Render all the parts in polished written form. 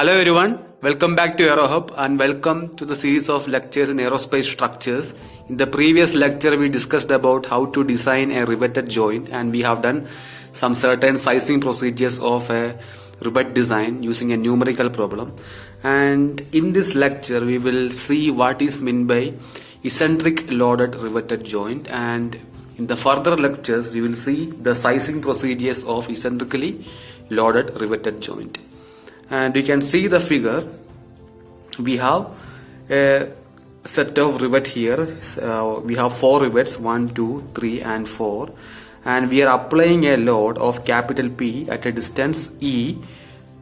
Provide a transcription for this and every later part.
Hello everyone, welcome back to AeroHub and welcome to the series of lectures in aerospace structures. In the previous lecture we discussed about how to design a riveted joint and we have done some certain sizing procedures of a rivet design using a numerical problem. And in this lecture we will see what is meant by eccentric loaded riveted joint, and in the further lectures we will see the sizing procedures of eccentrically loaded riveted joint. And you can see the figure. We have a set of rivet here. We have 4 rivets, 1, 2, 3 and 4, and we are applying a load of capital P at a distance E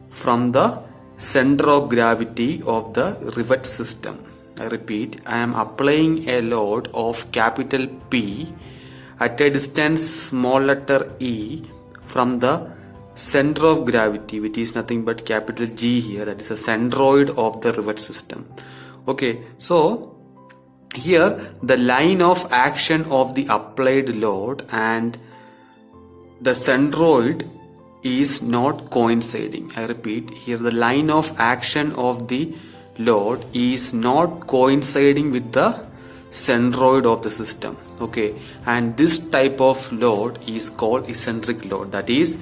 from the center of gravity of the rivet system. I repeat, I am applying a load of capital P at a distance small letter e from the center of gravity, which is nothing but capital G here, that is a centroid of the rivet system. Okay, so here the line of action of the applied load and the centroid is not coinciding. I repeat, here the line of action of the load is not coinciding with the centroid of the system. Okay, and this type of load is called eccentric load. That is,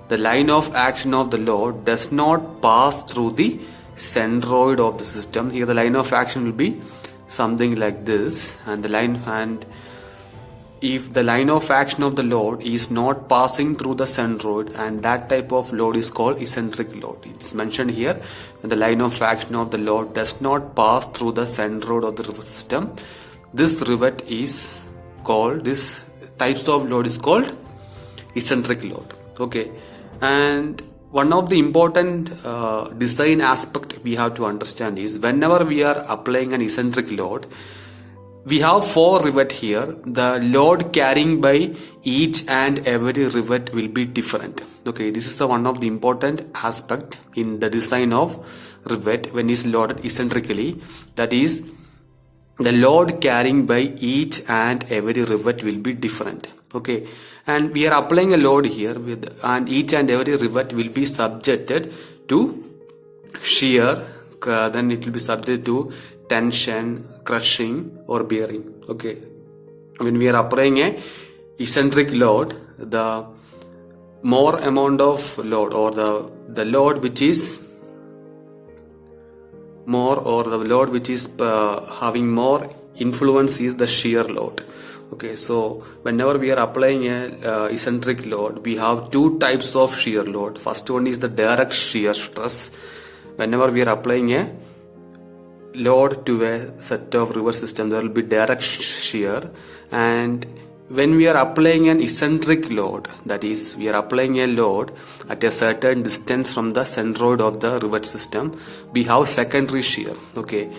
the line of action of the load does not pass through the centroid of the system. Here the line of action will be something like this, and if the line of action of the load is not passing through the centroid, and that type of load is called eccentric load. It's mentioned here, when the line of action of the load does not pass through the centroid of the rivet system, this types of load is called eccentric load. Okay, and one of the important design aspect we have to understand is, whenever we are applying an eccentric load, we have 4 rivet here. The load carrying by each and every rivet will be different. Okay, this is one of the important aspect in the design of rivet when it's loaded eccentrically. That is, the load carrying by each and every rivet will be different. Okay, and we are applying a load here and each and every rivet will be subjected to shear, then it will be subject to tension, crushing or bearing. Okay, when we are applying a eccentric load, the more amount of load, or the load which is more, or the load which is having more influence is the shear load. Okay, so whenever we are applying a eccentric load, we have 2 types of shear load. First one is the direct shear stress. Whenever we are applying a load to a set of rivet system, there will be direct shear, and when we are applying an eccentric load, that is, we are applying a load at a certain distance from the centroid of the rivet system, we have secondary shear. Okay,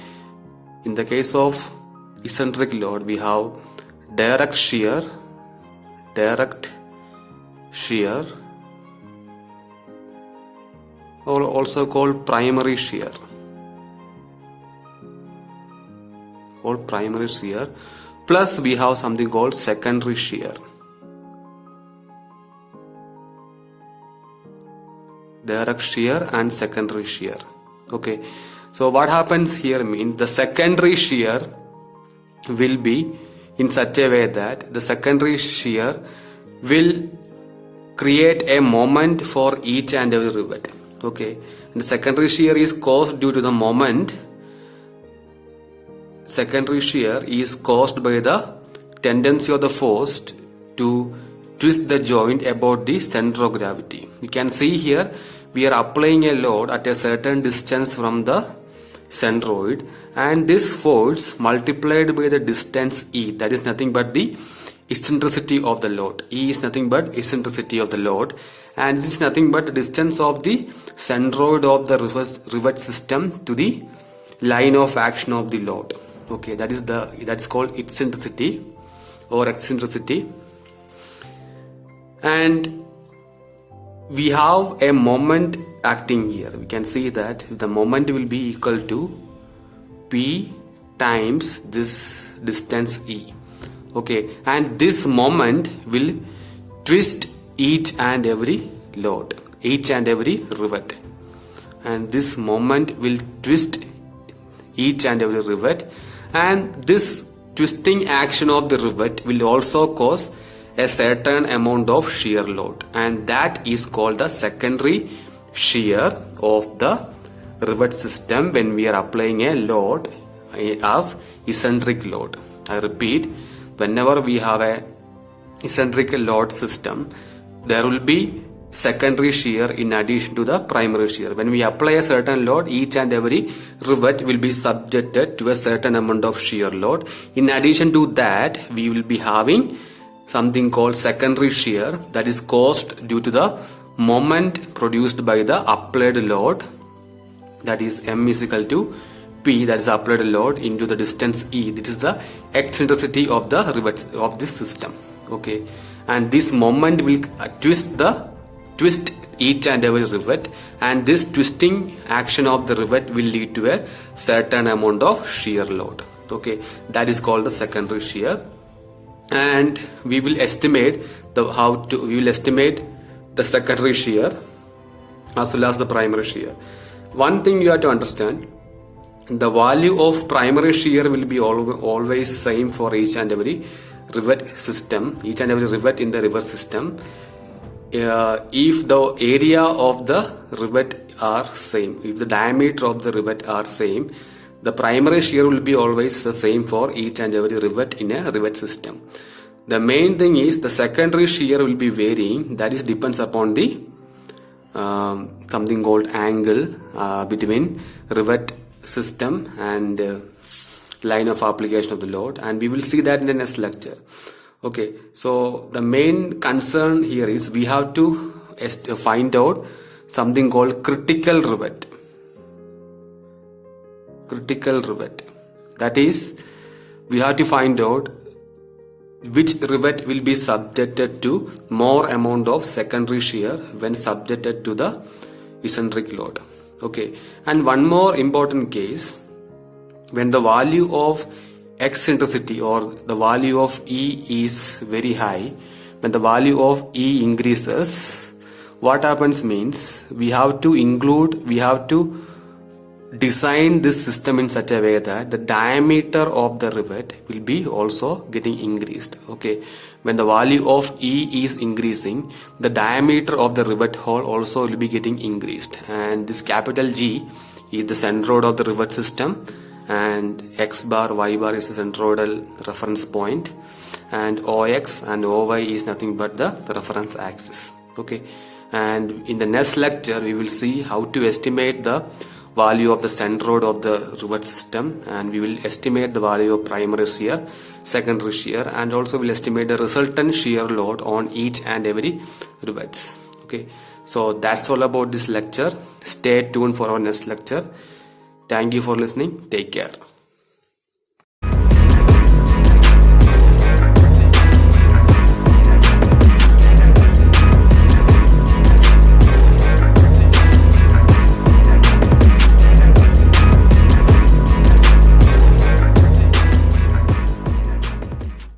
in the case of eccentric load, we have direct shear, or also called primary shear, plus we have something called secondary shear. Direct shear and secondary shear. Okay, so what happens here means the secondary shear will be in such a way that the secondary shear will create a moment for each and every rivet. Okay, and the secondary shear is caused due to the moment. Secondary shear is caused by the tendency of the force to twist the joint about the center of gravity. You can see here we are applying a load at a certain distance from the centroid, and this force multiplied by the distance E, that is nothing but the eccentricity of the load. E is nothing but eccentricity of the load, and it is nothing but the distance of the centroid of the rivet system to the line of action of the load. Okay, that is called eccentricity or eccentricity. And we have a moment acting here. We can see that the moment will be equal to P times this distance E. Okay, and this moment will twist each and every load, each and every rivet. and this moment will twist each and every rivet, and this twisting action of the rivet will also cause a certain amount of shear load, and that is called the secondary shear of the rivet system when we are applying a load as eccentric load. I repeat, whenever we have a eccentric load system, there will be secondary shear in addition to the primary shear. When we apply a certain load, each and every rivet will be subjected to a certain amount of shear load. In addition to that, we will be having something called secondary shear that is caused due to the moment produced by the applied load, that is M is equal to P, that is applied load, into the distance E. This is the eccentricity of the rivets of this system. Okay, and this moment will twist each and every rivet, and this twisting action of the rivet will lead to a certain amount of shear load. Okay, that is called the secondary shear, and we will estimate the secondary shear as well as the primary shear. One thing you have to understand, the value of primary shear will be always same for each and every rivet system, each and every rivet in the rivet system. If the area of the rivet are same, if the diameter of the rivet are same, the primary shear will be always the same for each and every rivet in a rivet system. The main thing is the secondary shear will be varying, that is depends upon the something called angle between rivet system and line of application of the load, and we will see that in the next lecture. Okay, so the main concern here is we have to find out something called critical rivet. Critical rivet, that is, we have to find out which rivet will be subjected to more amount of secondary shear when subjected to the eccentric load. Okay, and one more important case, when the value of eccentricity or the value of E is very high, when the value of E increases, what happens means we have to design this system in such a way that the diameter of the rivet will be also getting increased. Okay, when the value of E is increasing, the diameter of the rivet hole also will be getting increased, and this capital G is the centroid of the rivet system, and X bar, Y bar is the centroidal reference point, and OX and OY is nothing but the reference axis. Okay, and in the next lecture we will see how to estimate the value of the centroid of the rivet system, and we will estimate the value of primary shear, secondary shear, and also will estimate the resultant shear load on each and every rivets. Okay, so that's all about this lecture. Stay tuned for our next lecture. Thank you for listening. Take care.